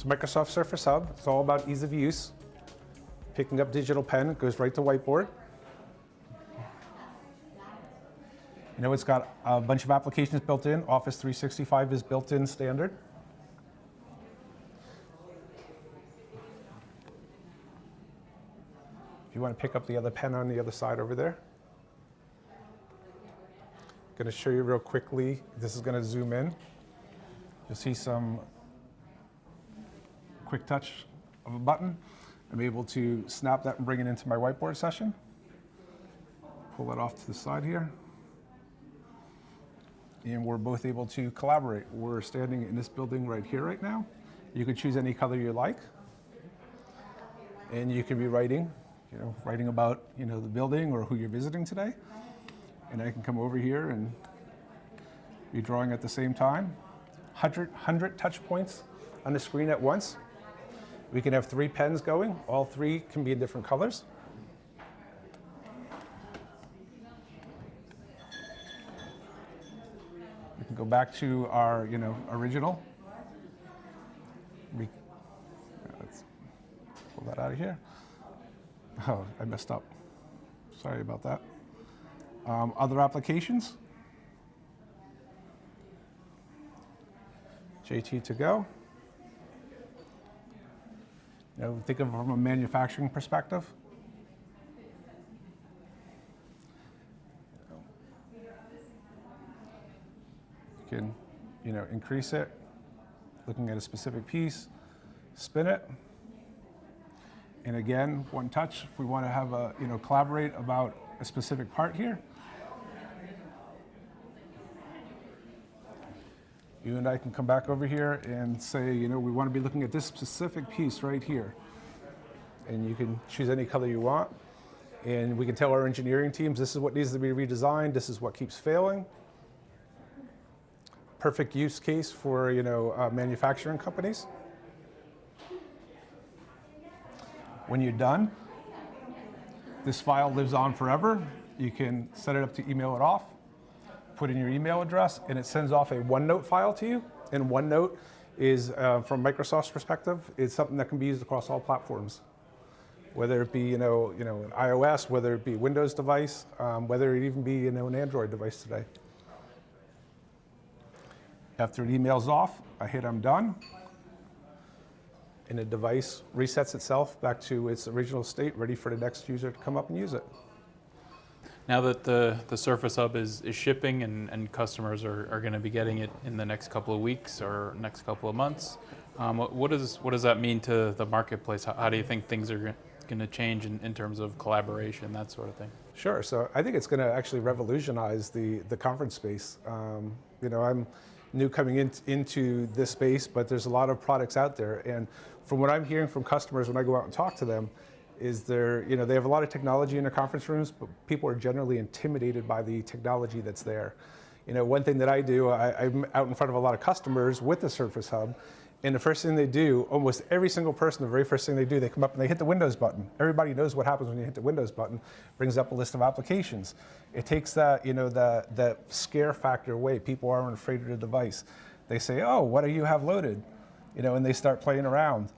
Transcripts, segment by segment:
Microsoft Surface Hub. It's all about ease of use. Picking up digital pen, it goes right to whiteboard. You know, it's got a bunch of applications built in. Office 365 is built in standard. If you want to pick up the other pen on the other side over there. I'm going to show you real quickly. This is going to zoom in. You'll see some quick touch of a button. I'm able to snap that and bring it into my whiteboard session. Pull that off to the side here. And we're both able to collaborate. We're standing in this building right here right now. You can choose any color you like. And you can be writing, writing about, the building or who you're visiting today. And I can come over here and be drawing at the same time. 100 touch points on the screen at once. We can have 3 pens going. All 3 can be in different colors. We can go back to our, original. Let's pull that out of here. Oh, I messed up. Sorry about that. Other applications. JT to go. Think of it from a manufacturing perspective. You can, increase it, looking at a specific piece, spin it. And again, one touch, if we want to have a, collaborate about a specific part here. You and I can come back over here and say, we want to be looking at this specific piece right here. And you can choose any color you want. And we can tell our engineering teams, this is what needs to be redesigned, this is what keeps failing. Perfect use case for, manufacturing companies. When you're done, this file lives on forever. You can set it up to email it off. Put in your email address, and it sends off a OneNote file to you. And OneNote is, from Microsoft's perspective, is something that can be used across all platforms, whether it be an iOS, whether it be a Windows device, whether it even be an Android device today. After it emails off, I hit I'm done, and the device resets itself back to its original state, ready for the next user to come up and use it. Now that the Surface Hub is shipping and customers are going to be getting it in the next couple of weeks or next couple of months, what does that mean to the marketplace? How do you think things are going to change in terms of collaboration, that sort of thing? Sure. So I think it's going to actually revolutionize the conference space. I'm new coming into this space, but there's a lot of products out there. And from what I'm hearing from customers when I go out and talk to them, is they have a lot of technology in their conference rooms, but people are generally intimidated by the technology that's there. One thing that I do, I'm out in front of a lot of customers with the Surface Hub, and the first thing they do, almost every single person, the very first thing they do, they come up and they hit the Windows button. Everybody knows what happens when you hit the Windows button. Brings up a list of applications. It takes that, that scare factor away. People aren't afraid of the device. They say, oh, what do you have loaded? And they start playing around.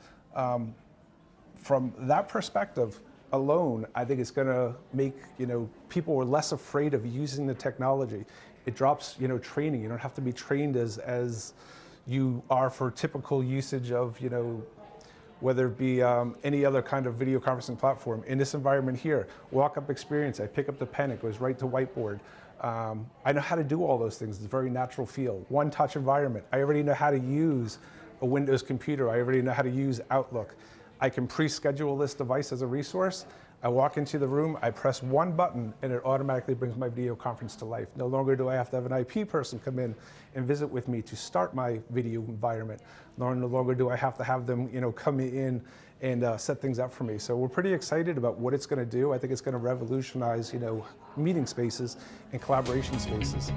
From that perspective alone, I think it's going to make people are less afraid of using the technology. It drops training. You don't have to be trained as you are for typical usage of whether it be any other kind of video conferencing platform. In this environment here, walk-up experience. I pick up the pen, it goes right to whiteboard. I know how to do all those things. It's a very natural feel. One-touch environment. I already know how to use a Windows computer. I already know how to use Outlook. I can pre-schedule this device as a resource. I walk into the room, I press one button, and it automatically brings my video conference to life. No longer do I have to have an IP person come in and visit with me to start my video environment. No longer do I have to have them come in and set things up for me. So we're pretty excited about what it's going to do. I think it's going to revolutionize meeting spaces and collaboration spaces.